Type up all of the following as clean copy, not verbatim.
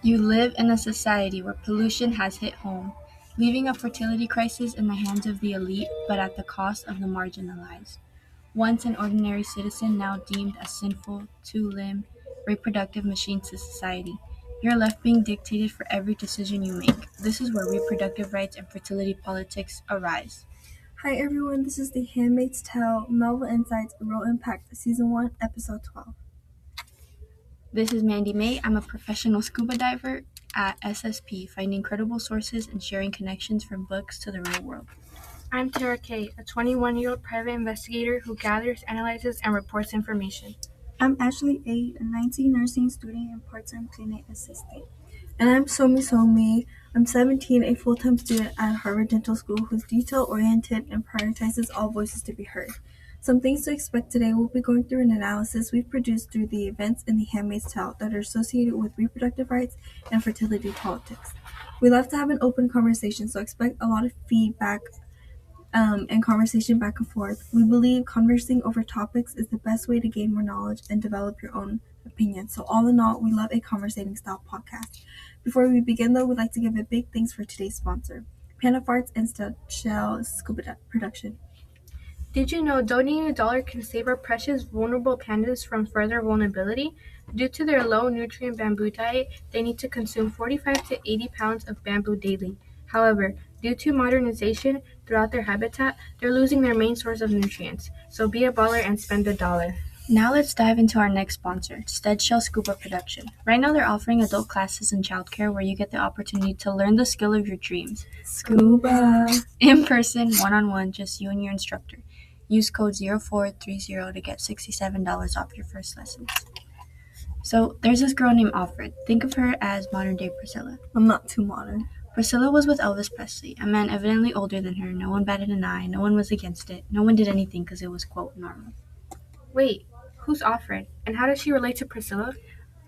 You live in a society where pollution has hit home, leaving a fertility crisis in the hands of the elite but at the cost of the marginalized. Once an ordinary citizen, now deemed a sinful, two-limbed, reproductive machine to society. You're left being dictated for every decision you make. This is where reproductive rights and fertility politics arise. Hi everyone, this is The Handmaid's Tale Novel Insights Real Impact, Season 1, Episode 12. This is Mandy May. I'm a professional scuba diver at SSP, finding credible sources and sharing connections from books to the real world. I'm Tara Kay, a 21-year-old private investigator who gathers, analyzes, and reports information. I'm Ashley 8, a 19 nursing student and part-time clinic assistant. And I'm Somi. I'm 17, a full-time student at Harvard Dental School who's detail-oriented and prioritizes all voices to be heard. Some things to expect today: we'll be going through an analysis we've produced through the events in The Handmaid's Tale that are associated with reproductive rights and fertility politics. We love to have an open conversation, so expect a lot of feedback and conversation back and forth. We believe conversing over topics is the best way to gain more knowledge and develop your own opinion. So all in all, we love a conversating style podcast. Before we begin though, we'd like to give a big thanks for today's sponsor, Panda Farts and Shell Scuba Production. Did you know donating $1 can save our precious vulnerable pandas from further vulnerability? Due to their low nutrient bamboo diet, they need to consume 45 to 80 pounds of bamboo daily. However, due to modernization throughout their habitat, they're losing their main source of nutrients. So be a baller and spend $1. Now let's dive into our next sponsor, Shell Scuba Production. Right now they're offering adult classes in childcare where you get the opportunity to learn the skill of your dreams. Scuba! In person, one-on-one, just you and your instructor. Use code 0430 to get $67 off your first lessons. So there's this girl named Alfred. Think of her as modern-day Priscilla. I'm not too modern. Priscilla was with Elvis Presley, a man evidently older than her. No one batted an eye. No one was against it. No one did anything because it was, quote, normal. Wait, who's Alfred? And how does she relate to Priscilla?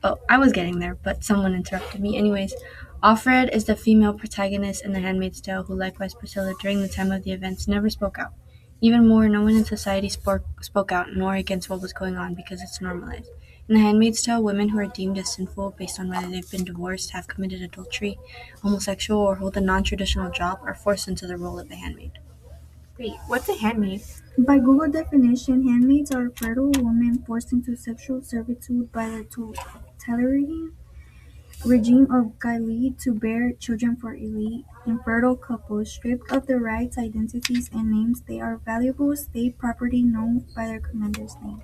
Oh, I was getting there, but someone interrupted me. Anyways, Alfred is the female protagonist in The Handmaid's Tale who, likewise Priscilla, during the time of the events, never spoke out. Even more, no one in society spoke out, nor against what was going on, because it's normalized. In The Handmaid's Tale, women who are deemed as sinful based on whether they've been divorced, have committed adultery, homosexual, or hold a non-traditional job are forced into the role of a handmaid. Wait, what's a handmaid? By Google definition, handmaids are fertile women forced into sexual servitude by the totalitarian regime of Gilead to bear children for elite, infertile couples. Stripped of their rights, identities, and names, they are valuable state property known by their commander's name.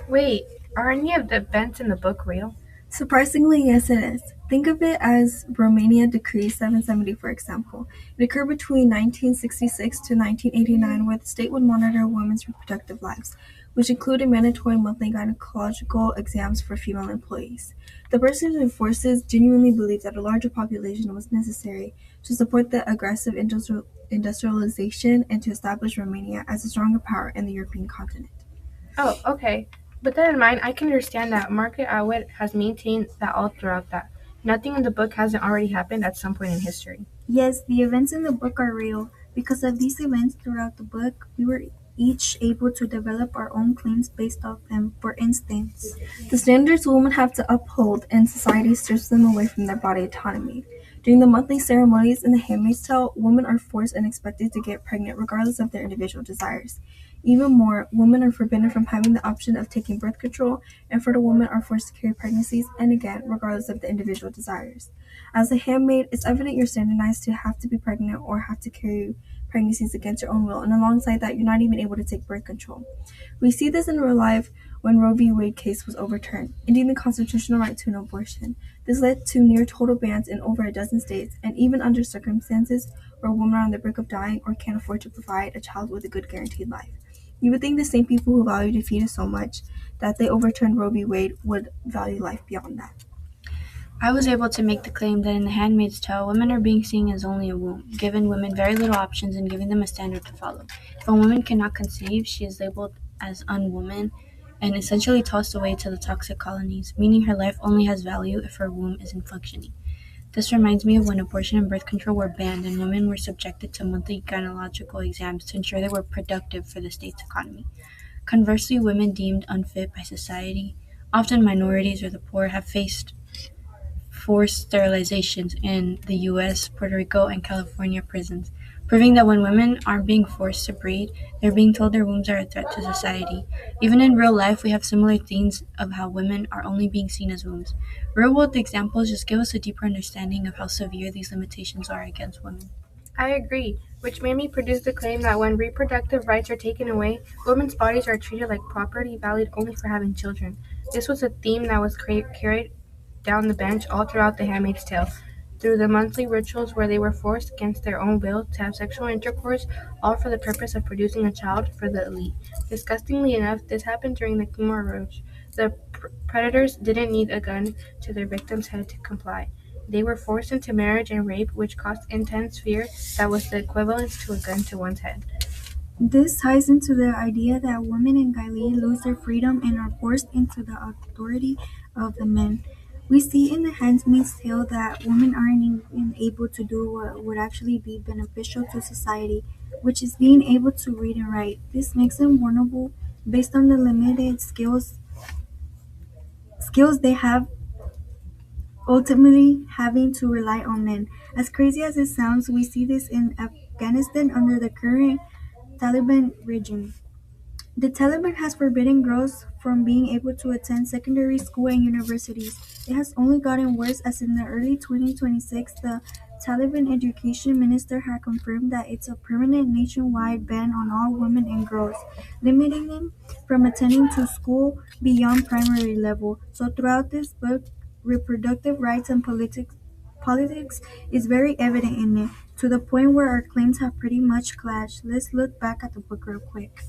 Wait, are any of the events in the book real? Surprisingly, yes it is. Think of it as Romania Decree 770, for example. It occurred between 1966 to 1989, where the state would monitor women's reproductive lives, which included mandatory monthly gynecological exams for female employees. The person who enforces genuinely believed that a larger population was necessary to support the aggressive industrialization and to establish Romania as a stronger power in the European continent. Oh, okay. With that in mind, I can understand that Margaret Atwood has maintained that all throughout that nothing in the book hasn't already happened at some point in history. Yes, the events in the book are real. Because of these events throughout the book, we were each able to develop our own claims based off them. For instance, the standards women have to uphold and society strips them away from their body autonomy. During the monthly ceremonies in The Handmaid's Tale, women are forced and expected to get pregnant regardless of their individual desires. Even more, women are forbidden from having the option of taking birth control, and fertile women are forced to carry pregnancies, and again, regardless of the individual desires. As a handmaid, it's evident you're standardized to have to be pregnant or have to carry pregnancies against your own will, and alongside that, you're not even able to take birth control. We see this in real life when Roe v. Wade case was overturned, ending the constitutional right to an abortion. This led to near total bans in over a dozen states, and even under circumstances where women are on the brink of dying or can't afford to provide a child with a good guaranteed life. You would think the same people who value the fetus so much that they overturned Roe v. Wade would value life beyond that. I was able to make the claim that in The Handmaid's Tale, women are being seen as only a womb, giving women very little options and giving them a standard to follow. If a woman cannot conceive, she is labeled as unwoman and essentially tossed away to the toxic colonies, meaning her life only has value if her womb isn't functioning. This reminds me of when abortion and birth control were banned and women were subjected to monthly gynecological exams to ensure they were productive for the state's economy. Conversely, women deemed unfit by society, often minorities or the poor, have faced forced sterilizations in the US, Puerto Rico, and California prisons, proving that when women aren't being forced to breed, they're being told their wombs are a threat to society. Even in real life, we have similar themes of how women are only being seen as wombs. Real-world examples just give us a deeper understanding of how severe these limitations are against women. I agree, which made me produce the claim that when reproductive rights are taken away, women's bodies are treated like property valued only for having children. This was a theme that was carried down the bench all throughout The Handmaid's Tale, through the monthly rituals where they were forced against their own will to have sexual intercourse, all for the purpose of producing a child for the elite. Disgustingly enough, this happened during the Khmer Rouge. The predators didn't need a gun to their victim's head to comply. They were forced into marriage and rape, which caused intense fear that was the equivalent to a gun to one's head. This ties into the idea that women in Gaili lose their freedom and are forced into the authority of the men. We see in The Handmaid's Tale that women aren't even able to do what would actually be beneficial to society, which is being able to read and write. This makes them vulnerable based on the limited skills they have, ultimately having to rely on men. As crazy as it sounds, we see this in Afghanistan under the current Taliban regime. The Taliban has forbidden girls from being able to attend secondary school and universities. It has only gotten worse as in the early 2026, the Taliban education minister had confirmed that it's a permanent nationwide ban on all women and girls, limiting them from attending to school beyond primary level. So throughout this book, reproductive rights and politics is very evident in it, to the point where our claims have pretty much clashed. Let's look back at the book real quick.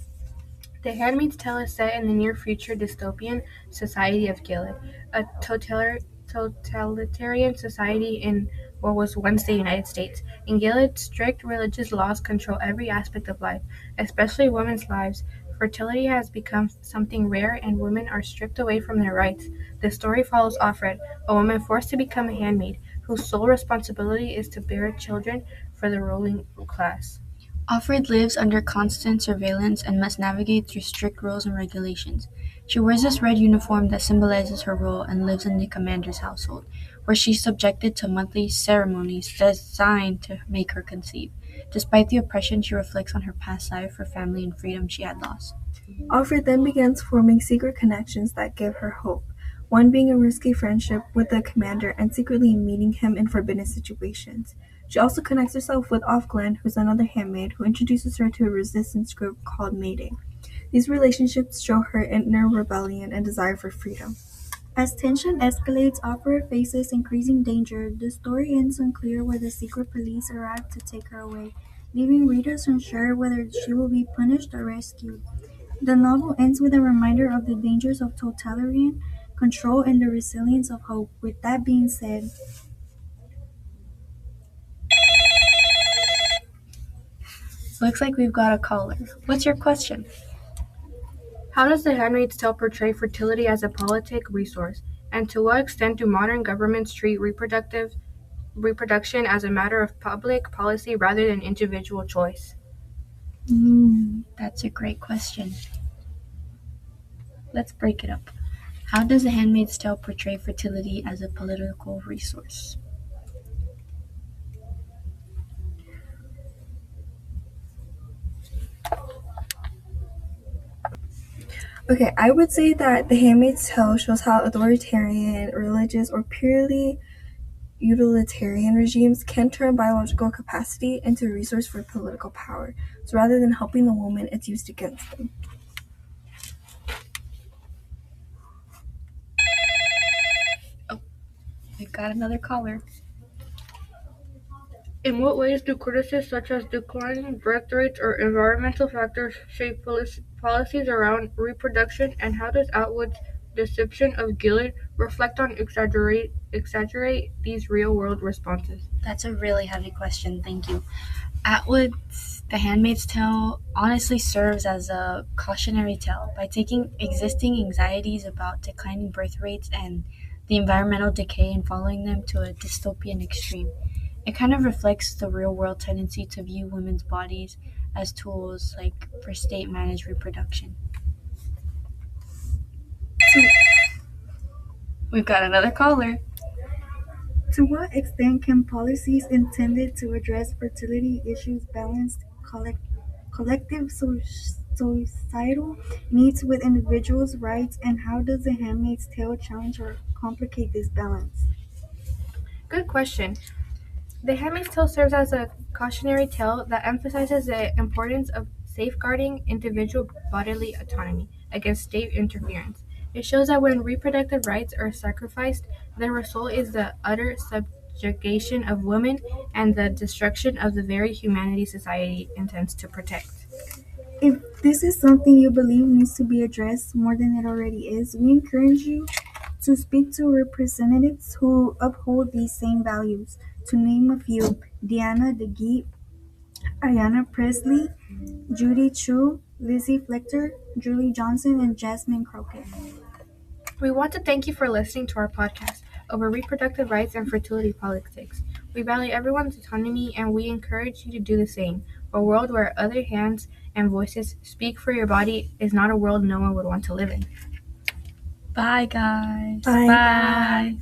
The Handmaid's Tale is set in the near-future dystopian society of Gilead, a totalitarian society in what was once the United States. In Gilead, strict religious laws control every aspect of life, especially women's lives. Fertility has become something rare, and women are stripped away from their rights. The story follows Offred, a woman forced to become a handmaid, whose sole responsibility is to bear children for the ruling class. Offred lives under constant surveillance and must navigate through strict rules and regulations. She wears this red uniform that symbolizes her role and lives in the commander's household, where she's subjected to monthly ceremonies designed to make her conceive. Despite the oppression she reflects on her past life, her family, and freedom she had lost. Offred then begins forming secret connections that give her hope, one being a risky friendship with the commander and secretly meeting him in forbidden situations. She also connects herself with Offglen, who's another handmaid, who introduces her to a resistance group called Mayday. These relationships show her inner rebellion and desire for freedom. As tension escalates, Offred faces increasing danger. The story ends unclear where the secret police arrive to take her away, leaving readers unsure whether she will be punished or rescued. The novel ends with a reminder of the dangers of totalitarian control and the resilience of hope. With that being said, Looks like we've got a caller. What's your question? How does The Handmaid's Tale portray fertility as a politic resource, and to what extent do modern governments treat reproduction as a matter of public policy rather than individual choice? That's a great question. Let's break it up. How does The Handmaid's Tale portray fertility as a political resource? Okay, I would say that The Handmaid's Tale shows how authoritarian, religious, or purely utilitarian regimes can turn biological capacity into a resource for political power. So rather than helping the woman, it's used against them. We've got another caller. In what ways do criticisms such as declining birth rates or environmental factors shape policies around reproduction, and how does Atwood's depiction of Gilead reflect on exaggerate these real-world responses? That's a really heavy question, thank you. Atwood's The Handmaid's Tale honestly serves as a cautionary tale by taking existing anxieties about declining birth rates and the environmental decay and following them to a dystopian extreme. It kind of reflects the real-world tendency to view women's bodies as tools like for state-managed reproduction. We've got another caller. To what extent can policies intended to address fertility issues balance collective societal needs with individuals' rights, and how does The Handmaid's Tale challenge or complicate this balance? Good question. The Handmaid's Tale serves as a cautionary tale that emphasizes the importance of safeguarding individual bodily autonomy against state interference. It shows that when reproductive rights are sacrificed, the result is the utter subjugation of women and the destruction of the very humanity society intends to protect. If this is something you believe needs to be addressed more than it already is, we encourage you to speak to representatives who uphold these same values. To name a few: Diana DeGee, Ayanna Presley, Judy Chu, Lizzie Flechter, Julie Johnson, and Jasmine Crockett. We want to thank you for listening to our podcast over reproductive rights and fertility politics. We value everyone's autonomy and we encourage you to do the same. A world where other hands and voices speak for your body is not a world no one would want to live in. Bye, guys. Bye. Bye.